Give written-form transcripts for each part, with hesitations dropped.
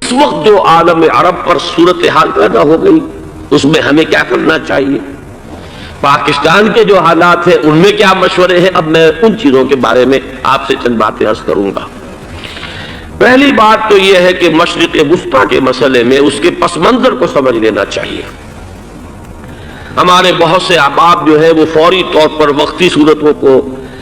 اس وقت جو عالم عرب پر صورتحال پیدا ہو گئی اس میں ہمیں کیا کرنا چاہیے، پاکستان کے جو حالات ہیں ان میں کیا مشورے ہیں، اب میں ان چیزوں کے بارے میں آپ سے چند باتیں عرض کروں گا۔ پہلی بات تو یہ ہے کہ مشرق وسطیٰ کے مسئلے میں اس کے پس منظر کو سمجھ لینا چاہیے۔ ہمارے بہت سے احباب جو ہے وہ فوری طور پر وقتی صورتوں کو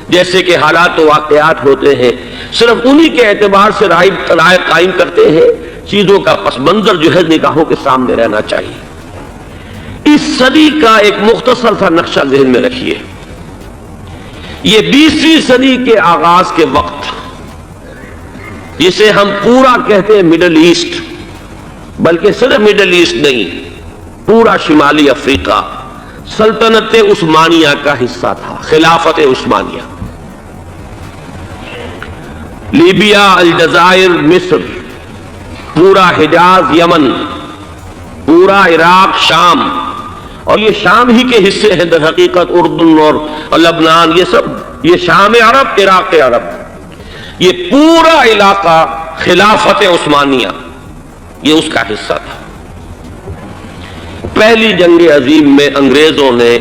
جیسے کہ حالات و واقعات ہوتے ہیں صرف انہی کے اعتبار سے رائے قائم کرتے ہیں، چیزوں کا پس منظر جو ہے نگاہوں کے سامنے رہنا چاہیے۔ اس صدی کا ایک مختصر سا نقشہ ذہن میں رکھیے۔ یہ 20ویں صدی کے آغاز کے وقت جسے ہم پورا کہتے ہیں مڈل ایسٹ، بلکہ صرف مڈل ایسٹ نہیں، پورا شمالی افریقہ سلطنت عثمانیہ کا حصہ تھا، خلافت عثمانیہ۔ لیبیا، الجزائر، مصر، پورا حجاز، یمن، پورا عراق، شام، اور یہ شام ہی کے حصے ہیں در حقیقت اردن اور لبنان، یہ سب یہ شام عرب، عراق عرب، یہ پورا علاقہ خلافت عثمانیہ یہ اس کا حصہ تھا۔ پہلی جنگ عظیم میں انگریزوں نے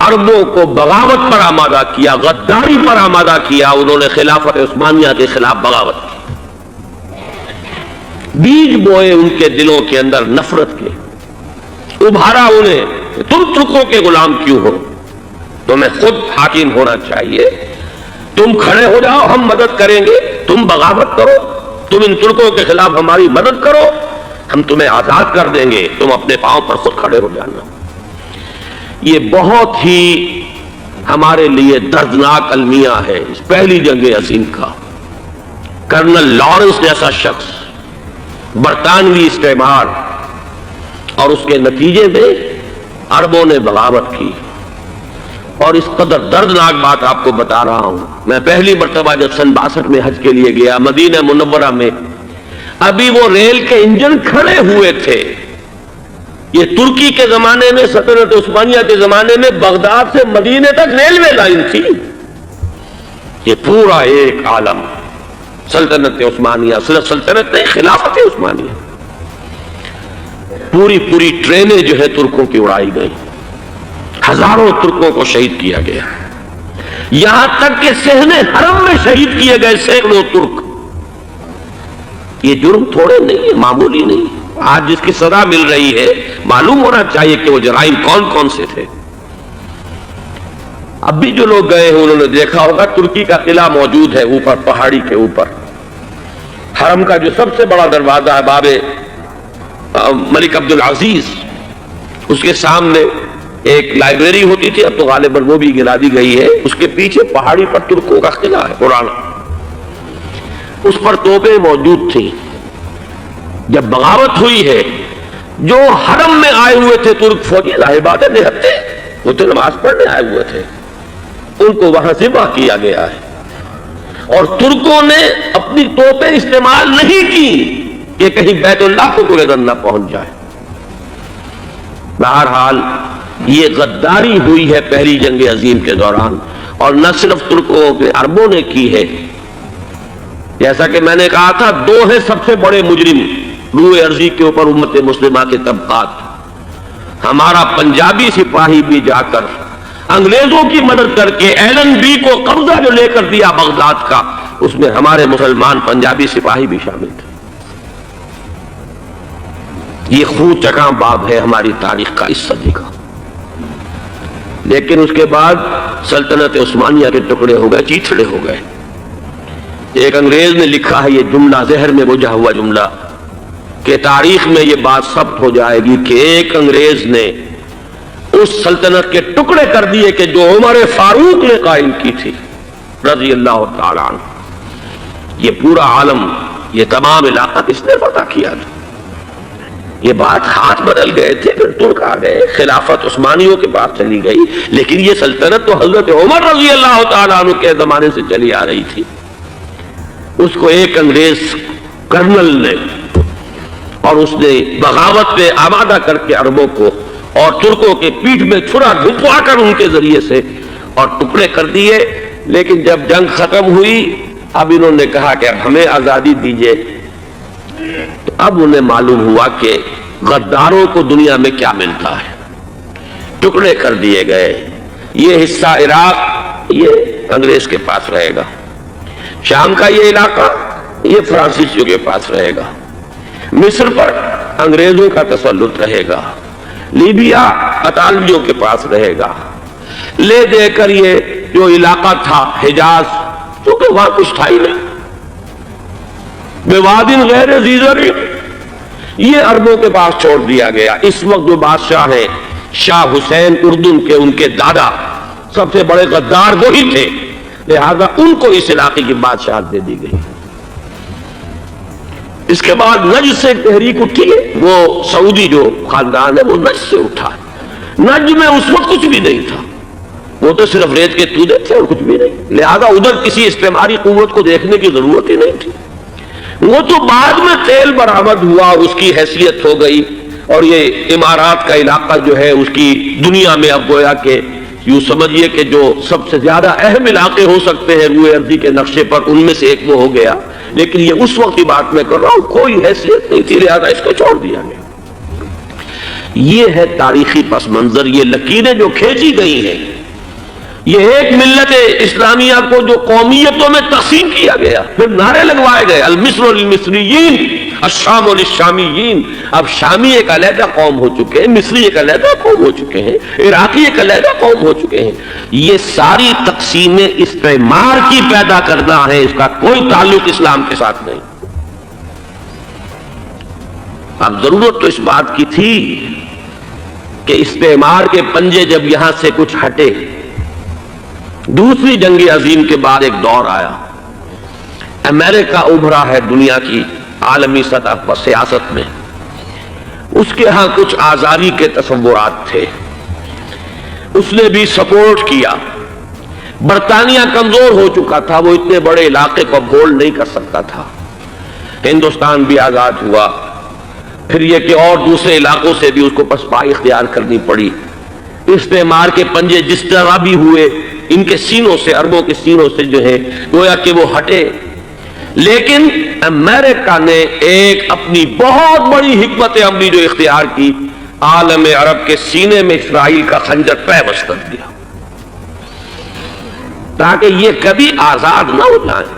عربوں کو بغاوت پر آمادہ کیا، غداری پر آمادہ کیا، انہوں نے خلافت عثمانیہ کے خلاف بغاوت کی، بیج بوئے ان کے دلوں کے اندر نفرت کے، ابھارا انہیں کہ تم ترکوں کے غلام کیوں ہو، تمہیں خود حاکم ہونا چاہیے، تم کھڑے ہو جاؤ، ہم مدد کریں گے، تم بغاوت کرو، تم ان ترکوں کے خلاف ہماری مدد کرو، ہم تمہیں آزاد کر دیں گے، تم اپنے پاؤں پر خود کھڑے ہو جانا۔ یہ بہت ہی ہمارے لیے دردناک المیہ ہے اس پہلی جنگ عظیم کا۔ کرنل لارنس جیسا شخص، برطانوی استعمار، اور اس کے نتیجے میں عربوں نے بغاوت کی۔ اور اس قدر دردناک بات آپ کو بتا رہا ہوں، میں پہلی مرتبہ جب سن 62 میں حج کے لیے گیا مدینہ منورہ میں، ابھی وہ ریل کے انجن کھڑے ہوئے تھے۔ یہ ترکی کے زمانے میں، سلطنت عثمانیہ کے زمانے میں بغداد سے مدینے تک ریلوے لائن تھی۔ یہ پورا ایک عالم سلطنت عثمانیہ، صرف سلطنت نہیں، خلافت عثمانیہ، پوری ٹرینیں جو ہے ترکوں کی اڑائی گئی، ہزاروں ترکوں کو شہید کیا گیا، یہاں تک کہ صحن حرم میں شہید کیے گئے سینکڑوں ترک۔ یہ جرم تھوڑے نہیں ہے، معمولی نہیں۔ آج جس کی سزا مل رہی ہے معلوم ہونا چاہیے کہ وہ جرائم کون کون سے تھے۔ اب بھی جو لوگ گئے ہیں انہوں نے دیکھا ہوگا ترکی کا قلعہ موجود ہے اوپر پہاڑی کے اوپر، حرم کا جو سب سے بڑا دروازہ ہے باب ملک عبد العزیز، اس کے سامنے ایک لائبریری ہوتی تھی، اب تو غالباً وہ بھی گرا دی گئی ہے، اس کے پیچھے پہاڑی پر ترکوں کا قلعہ ہے پرانا، اس پر توپیں موجود تھیں۔ جب بغاوت ہوئی ہے جو حرم میں آئے ہوئے تھے ترک فوجی، ظاہر بات ہے نہتے، وہ تو نماز پڑھنے آئے ہوئے تھے، ان کو وہاں ذبح کیا گیا ہے، اور ترکوں نے اپنی توپیں استعمال نہیں کی کہ کہیں بیت اللہ کو کوئی نہ پہنچ جائے۔ بہرحال یہ غداری ہوئی ہے پہلی جنگ عظیم کے دوران، اور نہ صرف ترکوں کے، عربوں نے کی ہے۔ جیسا کہ میں نے کہا تھا، دو ہیں سب سے بڑے مجرم روئے ارضی کے اوپر امت مسلمہ کے طبقات۔ ہمارا پنجابی سپاہی بھی جا کر انگریزوں کی مدد کر کے ایلن بی کو قبضہ جو لے کر دیا بغداد کا، اس میں ہمارے مسلمان پنجابی سپاہی بھی شامل تھے۔ یہ خون چکاں باب ہے ہماری تاریخ کا اس صدی کا۔ لیکن اس کے بعد سلطنت عثمانیہ کے ٹکڑے ہو گئے، چیتھڑے ہو گئے۔ ایک انگریز نے لکھا ہے یہ جملہ، زہر میں بجھا ہوا جملہ، کہ تاریخ میں یہ بات ثبت ہو جائے گی کہ ایک انگریز نے اس سلطنت کے ٹکڑے کر دیے کہ جو عمر فاروق نے قائم کی تھی رضی اللہ تعالیٰ عنہ۔ یہ پورا عالم، یہ تمام علاقہ کس نے فتح کیا تھا؟ یہ بات ہاتھ بدل گئے تھے، پھر ترک آ گئے، خلافت عثمانیوں کے پاس چلی گئی، لیکن یہ سلطنت تو حضرت عمر رضی اللہ تعالیٰ عنہ کے زمانے سے چلی آ رہی تھی۔ اس کو ایک انگریز کرنل نے، اور اس نے بغاوت پہ آمادہ کر کے عربوں کو اور ترکوں کے پیٹھ میں چھرا گھپوا کر ان کے ذریعے سے اور ٹکڑے کر دیے۔ لیکن جب جنگ ختم ہوئی اب انہوں نے کہا کہ اب ہمیں آزادی دیجیے، تو اب انہیں معلوم ہوا کہ غداروں کو دنیا میں کیا ملتا ہے. ٹکڑے کر دیے گئے. یہ حصہ عراق یہ انگریز کے پاس رہے گا، شام کا یہ علاقہ یہ فرانسیسیوں کے پاس رہے گا، مصر پر انگریزوں کا تسلط رہے گا، لیبیا اطالویوں کے پاس رہے گا. لے دے کر یہ جو علاقہ تھا حجاز، کیونکہ وہاں کچھ تھا ہی نہیں، بوادٍ غیر ذی زرع، یہ عربوں کے پاس چھوڑ دیا گیا. اس وقت جو بادشاہ ہیں شاہ حسین اردن کے، ان کے دادا سب سے بڑے غدار وہی تھے، لہذا ان کو اس علاقے کی بادشاہت دے دی گئی. اس کے بعد نجد سے ایک تحریک اٹھی ہے، وہ سعودی جو خاندان ہے وہ نجد سے اٹھا. نجد میں اس وقت کچھ بھی نہیں تھا، وہ تو صرف ریت کے تودے تھے اور کچھ بھی نہیں، لہذا ادھر کسی استعماری قوت کو دیکھنے کی ضرورت ہی نہیں تھی. وہ تو بعد میں تیل برآمد ہوا، اس کی حیثیت ہو گئی، اور یہ امارات کا علاقہ جو ہے اس کی دنیا میں اب گویا کہ یوں سمجھیے کہ جو سب سے زیادہ اہم علاقے ہو سکتے ہیں روئے ارضی کے نقشے پر، ان میں سے ایک وہ ہو گیا. لیکن یہ اس وقت کی بات میں کر رہا ہوں، کوئی حیثیت نہیں تھی، لہذا اس کو چھوڑ دیا گیا. یہ ہے تاریخی پس منظر، یہ لکیریں جو کھینچی گئی ہیں. یہ ایک ملت اسلامیہ کو جو قومیتوں میں تقسیم کیا گیا، پھر نعرے لگوائے گئے المصر للمصریین الشام للشامیین. اب شامی ایک علیحدہ قوم ہو چکے ہیں، مصری ایک علیحدہ قوم ہو چکے ہیں، عراقی ایک علیحدہ قوم ہو چکے ہیں. یہ ساری تقسیمیں استعمار کی پیدا کرنا ہے، اس کا کوئی تعلق اسلام کے ساتھ نہیں. اب ضرورت تو اس بات کی تھی کہ استعمار کے پنجے جب یہاں سے کچھ ہٹے. دوسری جنگ عظیم کے بعد ایک دور آیا، امریکہ ابھرا ہے دنیا کی عالمی سطح پر سیاست میں. اس کے ہاں کچھ آزادی کے تصورات تھے، اس نے بھی سپورٹ کیا. برطانیہ کمزور ہو چکا تھا، وہ اتنے بڑے علاقے کو ہولڈ نہیں کر سکتا تھا. ہندوستان بھی آزاد ہوا، پھر یہ کہ اور دوسرے علاقوں سے بھی اس کو پسپائی اختیار کرنی پڑی. استعمار کے پنجے جس طرح بھی ہوئے ان کے سینوں سے، عربوں کے سینوں سے جو ہے گویا کہ وہ ہٹے. لیکن امریکہ نے ایک اپنی بہت بڑی حکمت عملی جو اختیار کی، عالم عرب کے سینے میں اسرائیل کا خنجر پیوست کر دیا تاکہ یہ کبھی آزاد نہ ہو جائیں،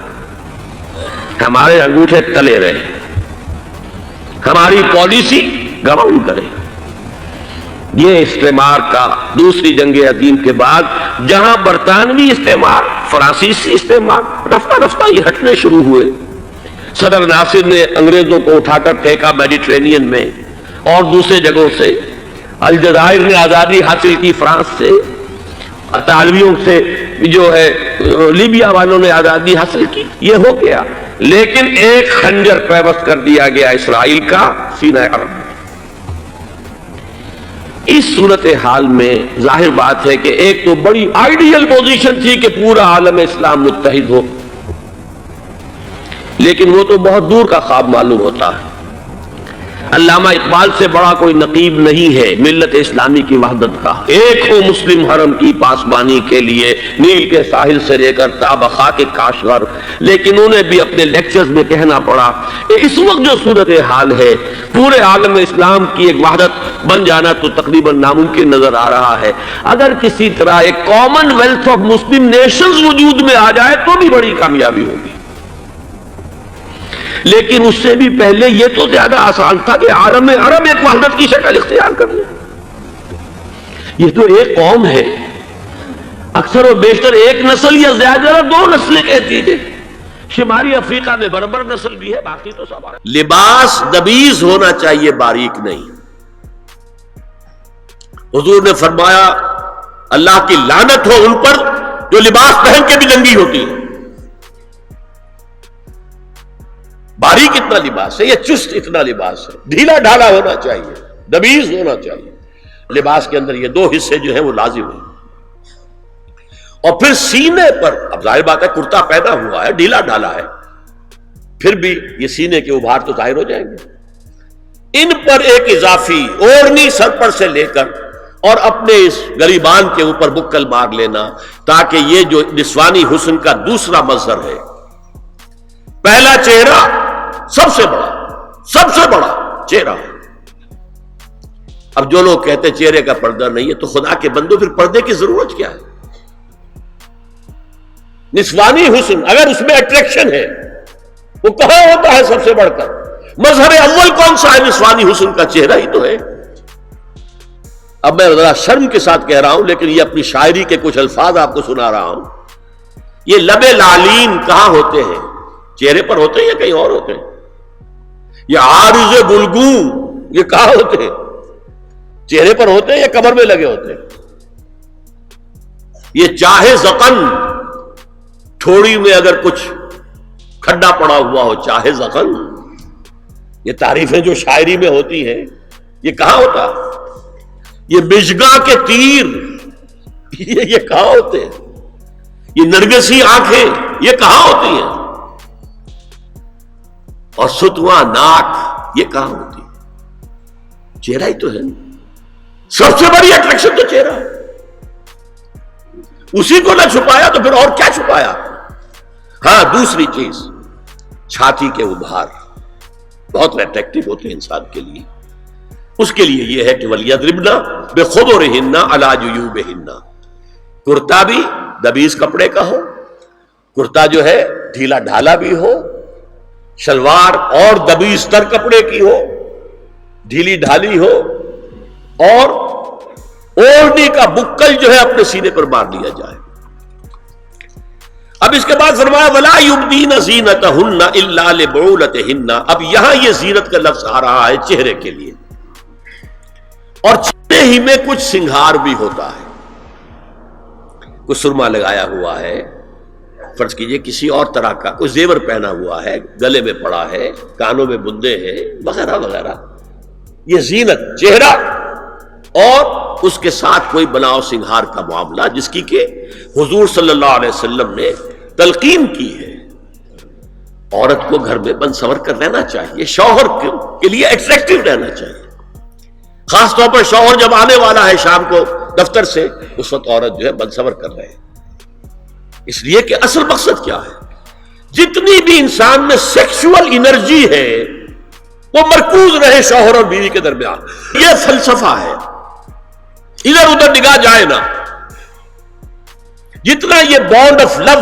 ہمارے انگوٹھے تلے رہے، ہماری پالیسی گراؤنڈ کرے. یہ استعمار کا دوسری جنگ عظیم کے بعد جہاں برطانوی استعمار، فرانسیسی استعمار رفتہ رفتہ یہ ہٹنے شروع ہوئے. صدر ناصر نے انگریزوں کو اٹھا کر پھینکا میڈیٹرینین میں اور دوسرے جگہوں سے. الجزائر نے آزادی حاصل کی فرانس سے، اطالویوں سے جو ہے لیبیا والوں نے آزادی حاصل کی. یہ ہو گیا، لیکن ایک خنجر پیوست کر دیا گیا اسرائیل کا سینہ عرب میں. اس صورتحال میں ظاہر بات ہے کہ ایک تو بڑی آئیڈیل پوزیشن تھی کہ پورا عالم اسلام متحد ہو، لیکن وہ تو بہت دور کا خواب معلوم ہوتا ہے. علامہ اقبال سے بڑا کوئی نقیب نہیں ہے ملت اسلامی کی وحدت کا. ایک ہو مسلم حرم کی پاسبانی کے لیے، نیل کے ساحل سے لے کر تاب خاک کاشغر. لیکن انہیں بھی اپنے لیکچرز میں کہنا پڑا اس وقت جو صورتحال ہے پورے عالم اسلام کی ایک وحدت بن جانا تو تقریباً ناممکن نظر آ رہا ہے. اگر کسی طرح ایک common wealth of Muslim nations وجود میں آ جائے تو بھی بڑی کامیابی ہوگی. لیکن اس سے بھی پہلے یہ تو زیادہ آسان تھا کہ عالم عرب ایک وحدت کی شکل اختیار کر لے. یہ تو ایک قوم ہے، اکثر و بیشتر ایک نسل یا زیادہ دو نسلیں کہتی ہیں. شمالی افریقہ میں بربر نسل بھی ہے، باقی تو سب. لباس نبیذ ہونا چاہیے، باریک نہیں. حضور نے فرمایا اللہ کی لعنت ہو ان پر جو لباس پہن کے بھی ننگی ہوتی ہے. باریک اتنا لباس ہے، یہ چست اتنا لباس ہے، ڈھیلا ڈھالا ہونا چاہیے، نبیذ ہونا چاہیے. لباس کے اندر یہ دو حصے جو ہیں وہ لازم ہیں. اور پھر سینے پر اب ظاہر بات ہے کرتا پیدا ہوا ہے، ڈھیلا ڈھالا ہے، پھر بھی یہ سینے کے ابھار تو ظاہر ہو جائیں گے. ان پر ایک اضافی اوڑھنی سر پر سے لے کر اور اپنے اس گریبان کے اوپر بکل مار لینا، تاکہ یہ جو نسوانی حسن کا دوسرا مظہر ہے، پہلا چہرہ سب سے بڑا سب سے بڑا چہرہ ہے۔ اب جو لوگ کہتے چہرے کا پردہ نہیں ہے تو خدا کے بندو پھر پردے کی ضرورت کیا ہے؟ نسوانی حسن اگر اس میں اٹریکشن ہے وہ کہاں ہوتا ہے سب سے بڑھ کر؟ مظہر اول کون سا ہے نسوانی حسن کا؟ چہرہ ہی تو ہے۔ اب میں ذرا شرم کے ساتھ کہہ رہا ہوں لیکن یہ اپنی شاعری کے کچھ الفاظ آپ کو سنا رہا ہوں۔ یہ لب لالین کہاں ہوتے ہیں؟ چہرے پر ہوتے ہیں یا کہیں اور ہوتے ہیں؟ یہ عارض گلگوں یہ کہاں ہوتے ہیں؟ چہرے پر ہوتے ہیں یا کمر میں لگے ہوتے ہیں؟ یہ چاہے زقن تھوڑی میں اگر کچھ کھڈا پڑا ہوا ہو، چاہے زقن، یہ تعریفیں جو شاعری میں ہوتی ہیں یہ کہاں ہوتا؟ یہ مژگاں کے تیر یہ کہاں ہوتے ہیں؟ یہ نرگسی آنکھیں یہ کہاں ہوتی ہیں؟ اور ستواں ناک یہ کہاں ہوتی ہے؟ چہرہ ہی تو ہے۔ سب سے بڑی اٹریکشن تو چہرہ ہے، اسی کو نہ چھپایا تو پھر اور کیا چھپایا؟ ہاں دوسری چیز چھاتی کے ابھار بہت اٹریکٹیو ہوتے ہیں انسان کے لیے۔ اس کے لیے یہ ہے کہ وَلْيَضْرِبْنَ بِخُمُرِهِنَّ عَلَى جُيُوبِهِنَّ، کرتا بھی دبیز کپڑے کا ہو، کرتا جو ہے ڈھیلا ڈھالا بھی ہو، شلوار اور دبیز تر کپڑے کی ہو، ڈھیلی ڈھالی ہو، اور اوڑھنی کا بکل جو ہے اپنے سینے پر مار لیا جائے۔ اب اس کے بعد فرمایا وَلَا يُبْدِينَ زِينَتَهُنَّ إِلَّا لِبُعُولَتِهِنَّ۔ اب یہاں یہ زینت کا لفظ آ رہا ہے چہرے کے لیے، اور چہرے ہی میں کچھ سنگھار بھی ہوتا ہے۔ کچھ سرما لگایا ہوا ہے، فرض کیجئے کسی اور طرح کا کوئی زیور پہنا ہوا ہے، گلے میں پڑا ہے، کانوں میں بندے ہیں وغیرہ وغیرہ، یہ زینت چہرہ، اور اس کے ساتھ کوئی بناؤ سنگھار کا معاملہ جس کی کہ حضور صلی اللہ علیہ وسلم نے تلقین کی ہے۔ عورت کو گھر میں بن سنور کر رہنا چاہیے، شوہر کے لیے اٹریکٹیو رہنا چاہیے، خاص طور پر شوہر جب آنے والا ہے شام کو دفتر سے، اس وقت عورت جو ہے بن سنور کر رہے ہیں، اس لیے کہ اصل مقصد کیا ہے؟ جتنی بھی انسان میں سیکشول انرجی ہے وہ مرکوز رہے شوہر اور بیوی کے درمیان، یہ فلسفہ ہے، ادھر ادھر نگاہ جائے نا۔ جتنا یہ bond of love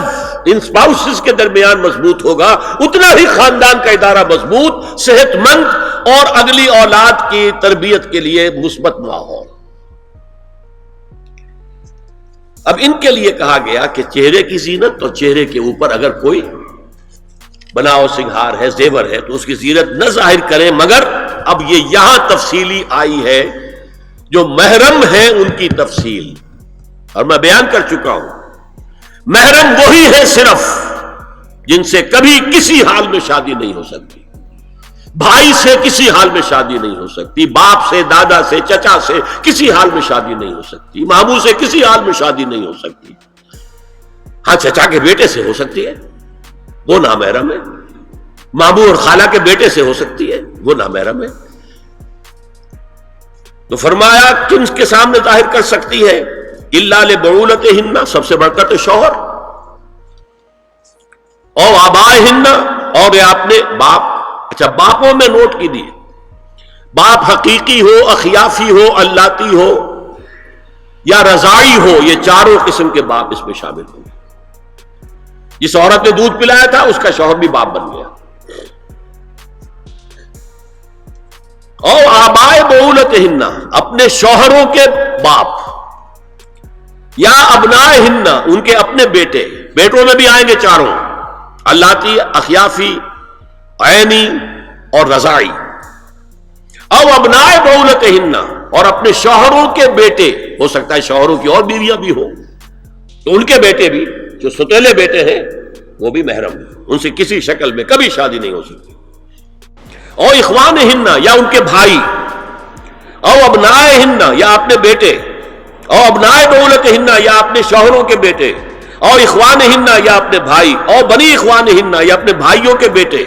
in spouses کے درمیان مضبوط ہوگا اتنا ہی خاندان کا ادارہ مضبوط، صحت مند اور اگلی اولاد کی تربیت کے لیے مثبت ماحول۔ اب ان کے لیے کہا گیا کہ چہرے کی زینت، اور چہرے کے اوپر اگر کوئی بناؤ سنگھار ہے، زیور ہے، تو اس کی زینت نہ ظاہر کریں، مگر اب یہ یہاں تفصیلی آئی ہے جو محرم ہیں ان کی تفصیل، اور میں بیان کر چکا ہوں محرم وہی ہے صرف جن سے کبھی کسی حال میں شادی نہیں ہو سکتی، بھائی سے کسی حال میں شادی نہیں ہو سکتی، باپ سے، دادا سے، چچا سے کسی حال میں شادی نہیں ہو سکتی، ماموں سے کسی حال میں شادی نہیں ہو سکتی۔ ہاں چچا کے بیٹے سے ہو سکتی ہے، وہ نامحرم ہے، ماموں اور خالہ کے بیٹے سے ہو سکتی ہے، وہ نامحرم ہے۔ تو فرمایا کن کے سامنے ظاہر کر سکتی ہے؟ الا لبعولتہن، سب سے بڑھ کر تو شوہر، اور آبائہن، اور یہ اپنے باپ۔ اچھا باپوں میں نوٹ کیجیے، باپ حقیقی ہو، اخیافی ہو، اللاتی ہو یا رضاعی ہو، یہ چاروں قسم کے باپ اس میں شامل ہوں گے۔ جس عورت نے دودھ پلایا تھا اس کا شوہر بھی باپ بن گیا۔ اور آبائے بعولتہن، اپنے شوہروں کے باپ، یا ابنائہن، ان کے اپنے بیٹے، بیٹوں میں بھی آئیں گے چاروں، اللاتی، اخیافی، عینی اور رضاعی۔ او ابنائے بعولتہن، اور اپنے شوہروں کے بیٹے، ہو سکتا ہے شوہروں کی اور بیویاں بھی ہوں تو ان کے بیٹے بھی، جو ستیلے بیٹے ہیں وہ بھی محرم ہیں، ان سے کسی شکل میں کبھی شادی نہیں ہو سکتی۔ او اخوانہن، یا ان کے بھائی، او ابنائہن، یا اپنے بیٹے، او ابنائے بعولتہن، یا اپنے شوہروں کے بیٹے، او اخوانہن، یا اپنے بھائی، او بنی اخوانہن، یا اپنے بھائیوں کے بیٹے،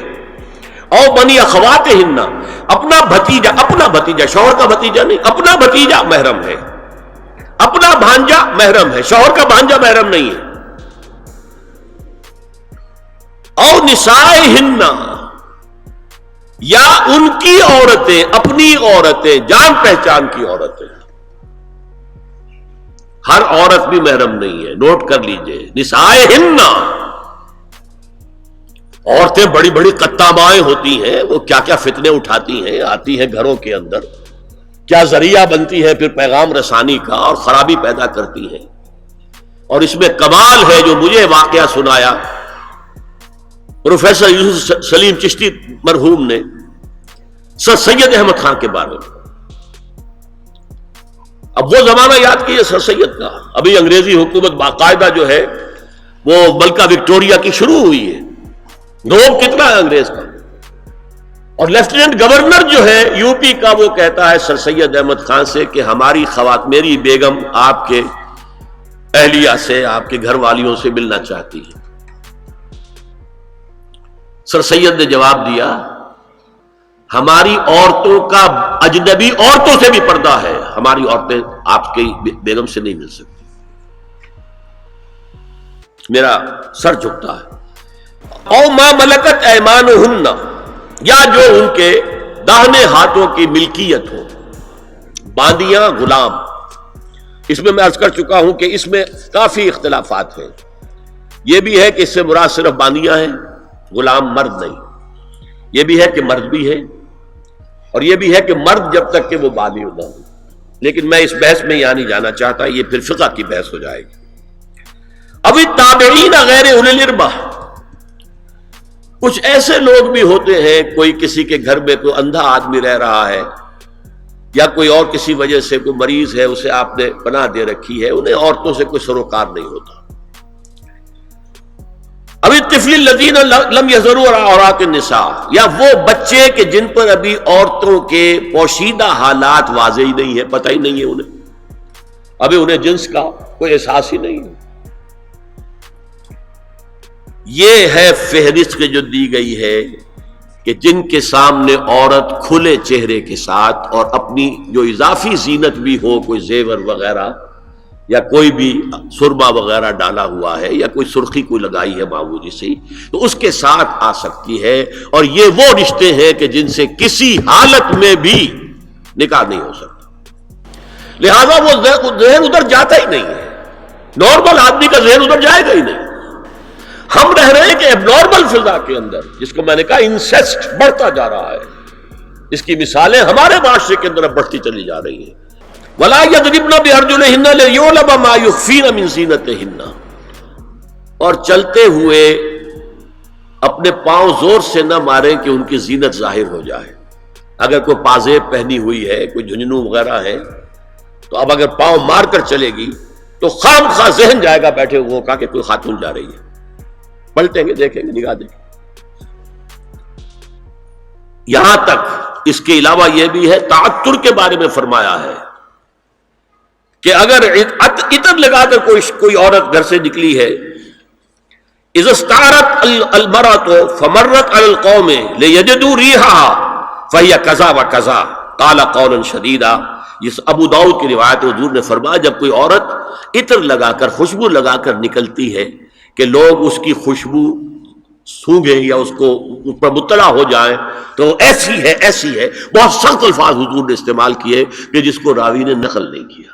او بنی اخواتہن، اپنا بھتیجا، شوہر کا بھتیجا نہیں، اپنا بھتیجا محرم ہے، اپنا بھانجا محرم ہے، شوہر کا بھانجا محرم نہیں ہے۔ او نسائہن، یا ان کی عورتیں، اپنی عورتیں، جان پہچان کی عورتیں. ہر عورت بھی محرم نہیں ہے، نوٹ کر لیجئے. نسائہن، عورتیں بڑی بڑی قطامائیں ہوتی ہیں، وہ کیا کیا فتنے اٹھاتی ہیں، آتی ہیں گھروں کے اندر، کیا ذریعہ بنتی ہے پھر پیغام رسانی کا، اور خرابی پیدا کرتی ہیں. اور اس میں کمال ہے جو مجھے واقعہ سنایا پروفیسر یوسف سلیم چشتی مرحوم نے سر سید احمد خان کے بارے میں. اب وہ زمانہ یاد کیجیے سر سید کا، ابھی انگریزی حکومت باقاعدہ جو ہے وہ ملکہ وکٹوریہ کی شروع ہوئی ہے. روب کتنا ہے انگریز کا. اور لیفٹیننٹ گورنر جو ہے یو پی کا، وہ کہتا ہے سر سید احمد خان سے کہ ہماری میری بیگم آپ کے اہلیہ سے، آپ کے گھر والیوں سے ملنا چاہتی ہے. سر سید نے جواب دیا ہماری عورتوں کا اجنبی عورتوں سے بھی پردہ ہے، ہماری عورتیں آپ کی بیگم سے نہیں مل سکتی. میرا سر جھکتا ہے. او ما ملکت ایمانہن، یا جو ان کے داہنے ہاتھوں کی ملکیت ہو، باندیاں، غلام. اس میں عرض کر چکا ہوں کہ اس میں کافی اختلافات ہیں. یہ بھی ہے کہ اس سے مراد صرف باندیاں ہیں، غلام مرد نہیں. یہ بھی ہے کہ مرد بھی ہے، اور یہ بھی ہے کہ مرد جب تک کہ وہ بالغ نہ ہو. لیکن میں اس بحث میں یہاں نہیں جانا چاہتا، یہ پھر فقہ کی بحث ہو جائے گی. اب التابعین غیر اولی الاربہ، کچھ ایسے لوگ بھی ہوتے ہیں، کوئی کسی کے گھر میں کوئی اندھا آدمی رہ رہا ہے، یا کوئی اور کسی وجہ سے کوئی مریض ہے، اسے آپ نے پناہ دے رکھی ہے، انہیں عورتوں سے کوئی سروکار نہیں ہوتا. اب الطفل الذین لم یظہروا علی عورات النساء، یا وہ بچے کہ جن پر ابھی عورتوں کے پوشیدہ حالات واضح ہی نہیں ہے، پتہ ہی نہیں ہے انہیں، ابھی انہیں جنس کا کوئی احساس ہی نہیں ہے. یہ ہے فہرست جو دی گئی ہے کہ جن کے سامنے عورت کھلے چہرے کے ساتھ اور اپنی جو اضافی زینت بھی ہو، کوئی زیور وغیرہ یا کوئی بھی سرما وغیرہ ڈالا ہوا ہے یا کوئی سرخی کوئی لگائی ہے معمولی سی، تو اس کے ساتھ آ سکتی ہے. اور یہ وہ رشتے ہیں کہ جن سے کسی حالت میں بھی نکاح نہیں ہو سکتا. لہذا وہ ذہن ادھر جاتا ہی نہیں ہے، نارمل آدمی کا ذہن ادھر جائے گا ہی نہیں. ہم رہ رہے ہیں کہ اب نارمل فضا کے اندر، جس کو میں نے کہا انسیسٹ بڑھتا جا رہا ہے، اس کی مثالیں ہمارے معاشرے کے اندر اب بڑھتی چلی جا رہی ہیں. وَلَا يَضْرِبْنَ بِأَرْجُلِهِنَّ لِيُعْلَمَ مَا يُخْفِينَ مِنْ زِينَتِهِنَّ، اور چلتے ہوئے اپنے پاؤں زور سے نہ ماریں کہ ان کی زینت ظاہر ہو جائے. اگر کوئی پازیب پہنی ہوئی ہے، کوئی جھنجھنو وغیرہ ہے، تو اب اگر پاؤں مار کر چلے گی تو خام خواہ ذہن جائے گا بیٹھے ہوئے کا کہ کوئی خاتون جا رہی ہے. پلٹیں گے، دیکھیں گے، نگاہ دیں گے. یہاں تک اس کے علاوہ یہ بھی ہے، تعطر کے بارے میں فرمایا ہے کہ اگر عطر لگا کر کوئی عورت گھر سے نکلی ہے، اذا استعارت المرأة فمرت على القوم ليجدوا ريحها فهي كذا وكذا قال قولا شديدا. یہ ابو داؤد کی روایت، حضور نے فرمایا جب کوئی عورت عطر لگا کر، خوشبو لگا کر نکلتی ہے کہ لوگ اس کی خوشبو سونگیں یا اس پر مطلع ہو جائیں تو ایسی ہے، ایسی ہے. بہت سخت الفاظ حضور نے استعمال کیے کہ جس کو راوی نے نقل نہیں کیا.